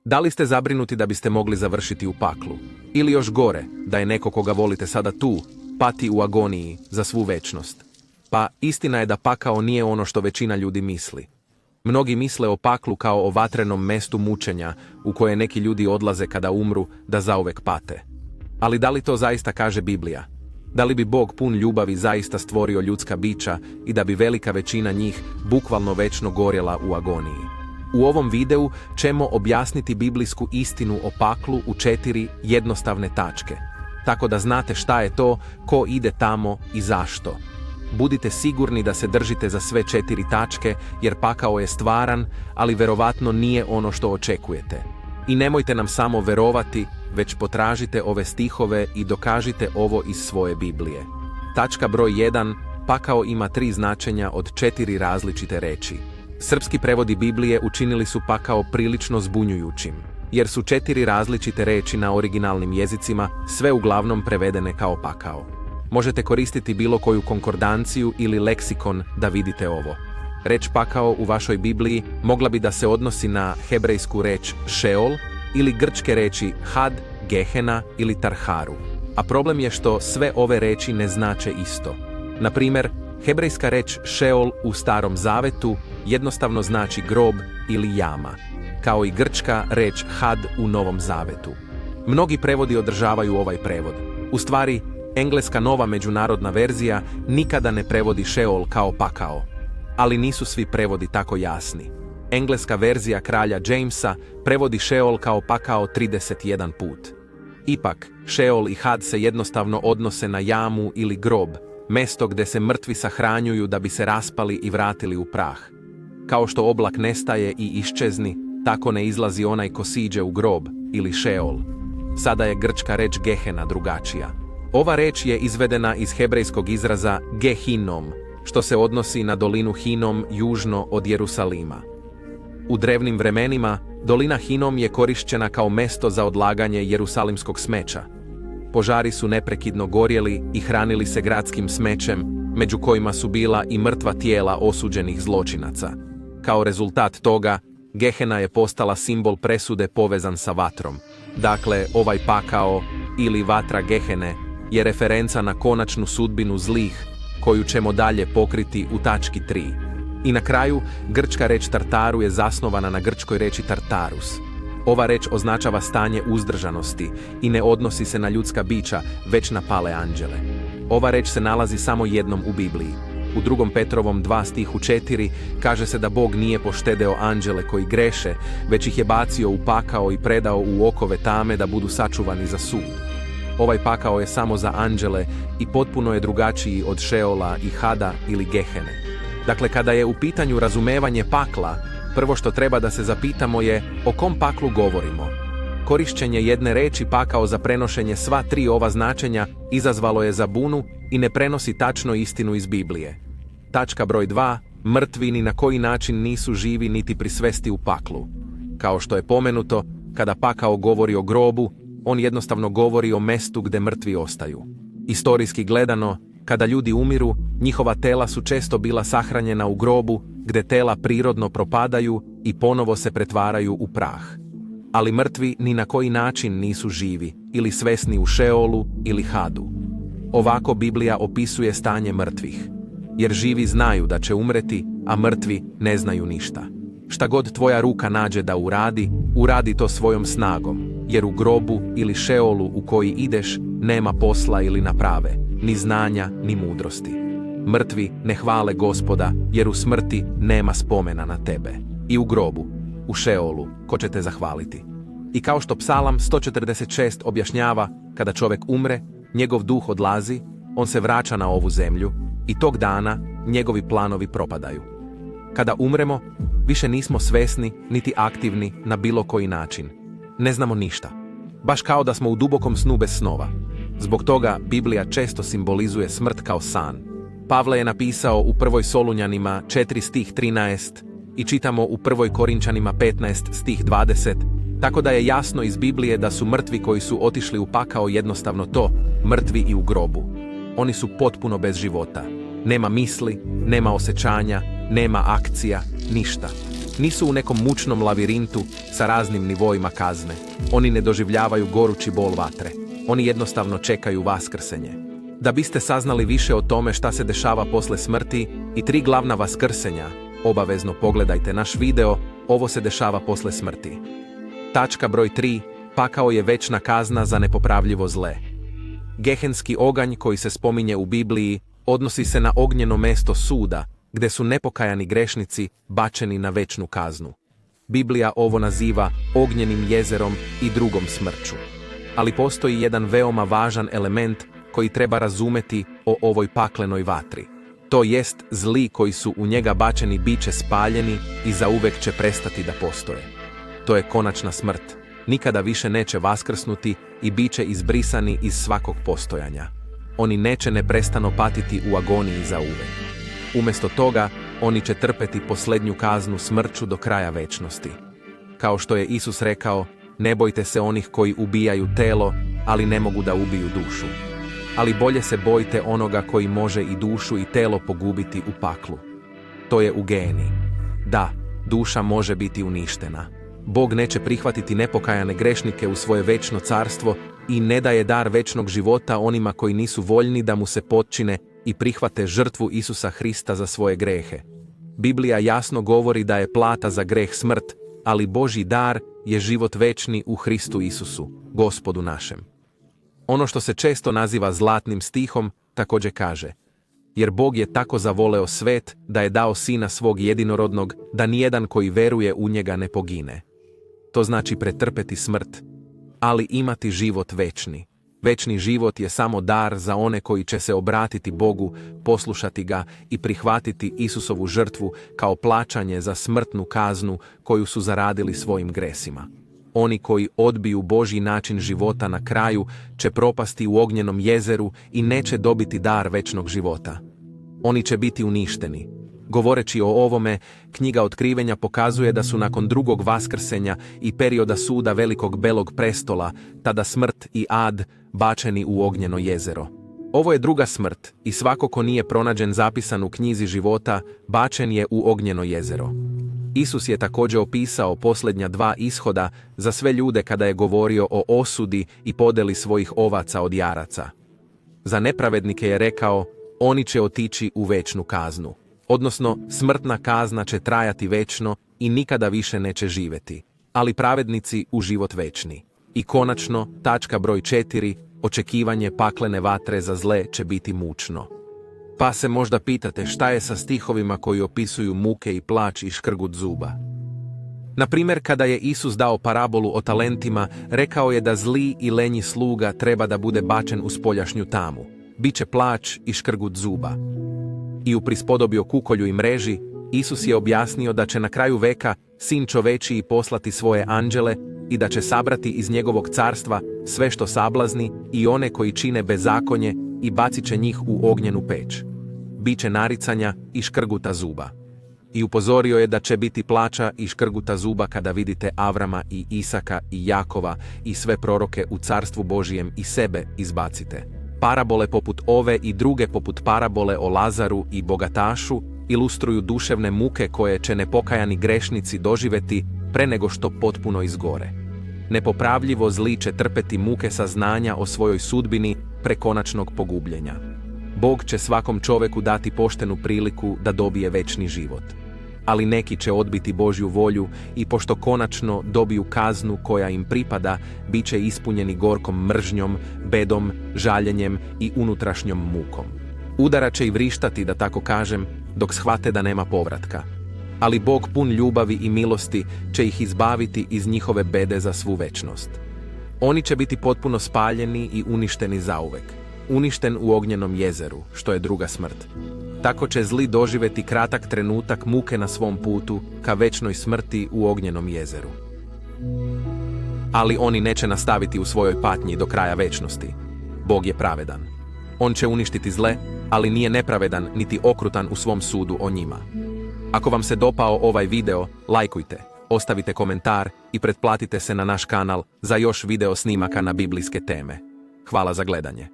Da li ste zabrinuti da biste mogli završiti u paklu? Ili još gore, da je neko koga volite sada tu, pati u agoniji za svu večnost? Pa istina je da pakao nije ono što većina ljudi misli. Mnogi misle o paklu kao o vatrenom mestu mučenja u koje neki ljudi odlaze kada umru da zauvek pate. Ali da li to zaista kaže Biblija? Da li bi Bog pun ljubavi zaista stvorio ljudska bića i da bi velika većina njih bukvalno večno gorjela u agoniji? U ovom videu ćemo objasniti biblijsku istinu o paklu u 4 jednostavne tačke, tako da znate šta je to, ko ide tamo i zašto. Budite sigurni da se držite za sve 4 tačke, jer pakao je stvaran, ali verovatno nije ono što očekujete. I nemojte nam samo verovati, već potražite ove stihove i dokažite ovo iz svoje Biblije. Tačka broj 1. Pakao ima 3 značenja od 4 različite reči. Srpski prevodi Biblije učinili su pakao prilično zbunjujućim, jer su 4 različite reči na originalnim jezicima, sve uglavnom prevedene kao pakao. Možete koristiti bilo koju konkordanciju ili leksikon da vidite ovo. Reč pakao u vašoj Bibliji mogla bi da se odnosi na hebrejsku reč Šeol ili grčke reči Had, Gehena ili Tarharu. A problem je što sve ove reči ne znače isto. Na primjer, hebrejska reč Šeol u Starom Zavetu jednostavno znači grob ili jama, kao i grčka reč Had u Novom Zavetu. Mnogi prevodi održavaju ovaj prevod. U stvari, engleska nova međunarodna verzija nikada ne prevodi Šeol kao pakao. Ali nisu svi prevodi tako jasni. Engleska verzija kralja Jamesa prevodi Šeol kao pakao 31 put. Ipak, Šeol i Had se jednostavno odnose na jamu ili grob, mesto gde se mrtvi sahranjuju da bi se raspali i vratili u prah. Kao što oblak nestaje i iščezni, tako ne izlazi onaj ko siđe u grob ili Šeol. Sada je grčka reč Gehena drugačija. Ova reč je izvedena iz hebrejskog izraza Gehinom, što se odnosi na dolinu Hinom južno od Jerusalima. U drevnim vremenima, dolina Hinom je korišćena kao mesto za odlaganje jerusalimskog smeća. Požari su neprekidno gorjeli i hranili se gradskim smećem, među kojima su bila i mrtva tijela osuđenih zločinaca. Kao rezultat toga, Gehena je postala simbol presude povezan sa vatrom. Dakle, ovaj pakao ili vatra Gehene je referenca na konačnu sudbinu zlih, koju ćemo dalje pokriti u tački 3. I na kraju, grčka reč Tartaru je zasnovana na grčkoj reči Tartarus. Ova reč označava stanje uzdržanosti i ne odnosi se na ljudska bića, već na pale anđele. Ova reč se nalazi samo jednom u Bibliji. U 2. Petrovom 2 stihu 4 kaže se da Bog nije poštedeo anđele koji greše, već ih je bacio u pakao i predao u okove tame da budu sačuvani za sud. Ovaj pakao je samo za anđele i potpuno je drugačiji od Šeola i Hada ili Gehene. Dakle, kada je u pitanju razumevanje pakla, prvo što treba da se zapitamo je o kom paklu govorimo. Korišćenje jedne reči pakao za prenošenje sva 3 ova značenja izazvalo je zabunu i ne prenosi tačno istinu iz Biblije. Tačka broj 2. Mrtvi ni na koji način nisu živi niti prisvesti u paklu. Kao što je pomenuto, kada pakao govori o grobu, on jednostavno govori o mestu gde mrtvi ostaju. Istorijski gledano, kada ljudi umiru, njihova tela su često bila sahranjena u grobu, gde tela prirodno propadaju i ponovo se pretvaraju u prah. Ali mrtvi ni na koji način nisu živi, ili svesni u Šeolu ili Hadu. Ovako Biblija opisuje stanje mrtvih. Jer živi znaju da će umreti, a mrtvi ne znaju ništa. Šta god tvoja ruka nađe da uradi, uradi to svojom snagom, jer u grobu ili Šeolu u koji ideš nema posla ili naprave, ni znanja, ni mudrosti. Mrtvi ne hvale Gospoda, jer u smrti nema spomena na tebe. I u grobu, u Šeolu, ko će te zahvaliti. I kao što Psalam 146 objašnjava, kada čovjek umre, njegov duh odlazi, on se vraća na ovu zemlju i tog dana njegovi planovi propadaju. Kada umremo, više nismo svesni niti aktivni na bilo koji način. Ne znamo ništa. Baš kao da smo u dubokom snu bez snova. Zbog toga Biblija često simbolizuje smrt kao san. Pavle je napisao u 1. Solunjanima 4 stih 13 i čitamo u 1. Korinčanima 15 stih 20, tako da je jasno iz Biblije da su mrtvi koji su otišli u pakao jednostavno to, mrtvi i u grobu. Oni su potpuno bez života. Nema misli, nema osjećanja, nema akcija, ništa. Nisu u nekom mučnom lavirintu sa raznim nivoima kazne. Oni ne doživljavaju gorući bol vatre. Oni jednostavno čekaju vaskrsenje. Da biste saznali više o tome šta se dešava posle smrti i 3 glavna vaskrsenja, obavezno pogledajte naš video Ovo se dešava posle smrti. Tačka broj 3. Pakao je večna kazna za nepopravljivo zle. Gehenski oganj koji se spominje u Bibliji odnosi se na ognjeno mesto suda, gde su nepokajani grešnici bačeni na večnu kaznu. Biblija ovo naziva ognjenim jezerom i drugom smrću. Ali postoji jedan veoma važan element koji treba razumeti o ovoj paklenoj vatri. To jest, zli koji su u njega bačeni biće spaljeni i zauvek će prestati da postoje. To je konačna smrt. Nikada više neće vaskrsnuti i biće izbrisani iz svakog postojanja. Oni neće neprestano patiti u agoniji zauvek. Umjesto toga, oni će trpeti posljednju kaznu smrću do kraja večnosti. Kao što je Isus rekao, ne bojte se onih koji ubijaju telo, ali ne mogu da ubiju dušu. Ali bolje se bojte onoga koji može i dušu i telo pogubiti u paklu. To je u Geheni. Da, duša može biti uništena. Bog neće prihvatiti nepokajane grešnike u svoje večno carstvo i ne daje dar večnog života onima koji nisu voljni da mu se potčine i prihvate žrtvu Isusa Hrista za svoje grehe. Biblija jasno govori da je plata za greh smrt, ali Božji dar je život večni u Hristu Isusu, Gospodu našem. Ono što se često naziva zlatnim stihom također kaže: jer Bog je tako zavoleo svet da je dao sina svog jedinorodnog, da nijedan koji veruje u njega ne pogine. To znači pretrpeti smrt, ali imati život večni. Večni život je samo dar za one koji će se obratiti Bogu, poslušati ga i prihvatiti Isusovu žrtvu kao plaćanje za smrtnu kaznu koju su zaradili svojim gresima. Oni koji odbiju Božji način života na kraju će propasti u ognjenom jezeru i neće dobiti dar večnog života. Oni će biti uništeni. Govoreći o ovome, knjiga Otkrivenja pokazuje da su nakon drugog vaskrsenja i perioda suda velikog belog prestola, tada smrt i ad, bačeni u ognjeno jezero. Ovo je druga smrt i svako ko nije pronađen zapisan u knjizi života, bačen je u ognjeno jezero. Isus je također opisao posljednja 2 ishoda za sve ljude kada je govorio o osudi i podeli svojih ovaca od jaraca. Za nepravednike je rekao, oni će otići u večnu kaznu. Odnosno, smrtna kazna će trajati večno i nikada više neće živjeti, ali pravednici u život večni. I konačno, tačka broj 4, očekivanje paklene vatre za zle će biti mučno. Pa se možda pitate šta je sa stihovima koji opisuju muke i plač i škrgut zuba. Na primjer, kada je Isus dao parabolu o talentima, rekao je da zli i lenji sluga treba da bude bačen u spoljašnju tamu. Biće plač i škrgut zuba. I u prispodobi o kukolju i mreži, Isus je objasnio da će na kraju veka Sin čovečiji poslati svoje anđele i da će sabrati iz njegovog carstva sve što sablazni i one koji čine bezakonje i bacit će njih u ognjenu peć. Biće naricanja i škrguta zuba. I upozorio je da će biti plača i škrguta zuba kada vidite Avrama i Isaka i Jakova i sve proroke u carstvu Božijem i sebe izbacite. Parabole poput ove i druge poput parabole o Lazaru i bogatašu ilustruju duševne muke koje će nepokajani grešnici doživeti pre nego što potpuno izgore. Nepopravljivo zli će trpeti muke saznanja o svojoj sudbini pre konačnog pogubljenja. Bog će svakom čoveku dati poštenu priliku da dobije večni život. Ali neki će odbiti Božju volju i pošto konačno dobiju kaznu koja im pripada, bit će ispunjeni gorkom mržnjom, bedom, žaljenjem i unutrašnjom mukom. Udarat će i vrištati, da tako kažem, dok shvate da nema povratka. Ali Bog pun ljubavi i milosti će ih izbaviti iz njihove bede za svu večnost. Oni će biti potpuno spaljeni i uništeni zauvek. Uništen u ognjenom jezeru, što je druga smrt. Tako će zli doživeti kratak trenutak muke na svom putu ka večnoj smrti u ognjenom jezeru. Ali oni neće nastaviti u svojoj patnji do kraja večnosti. Bog je pravedan. On će uništiti zle, ali nije nepravedan niti okrutan u svom sudu o njima. Ako vam se dopao ovaj video, lajkujte, ostavite komentar i pretplatite se na naš kanal za još video snimaka na biblijske teme. Hvala za gledanje.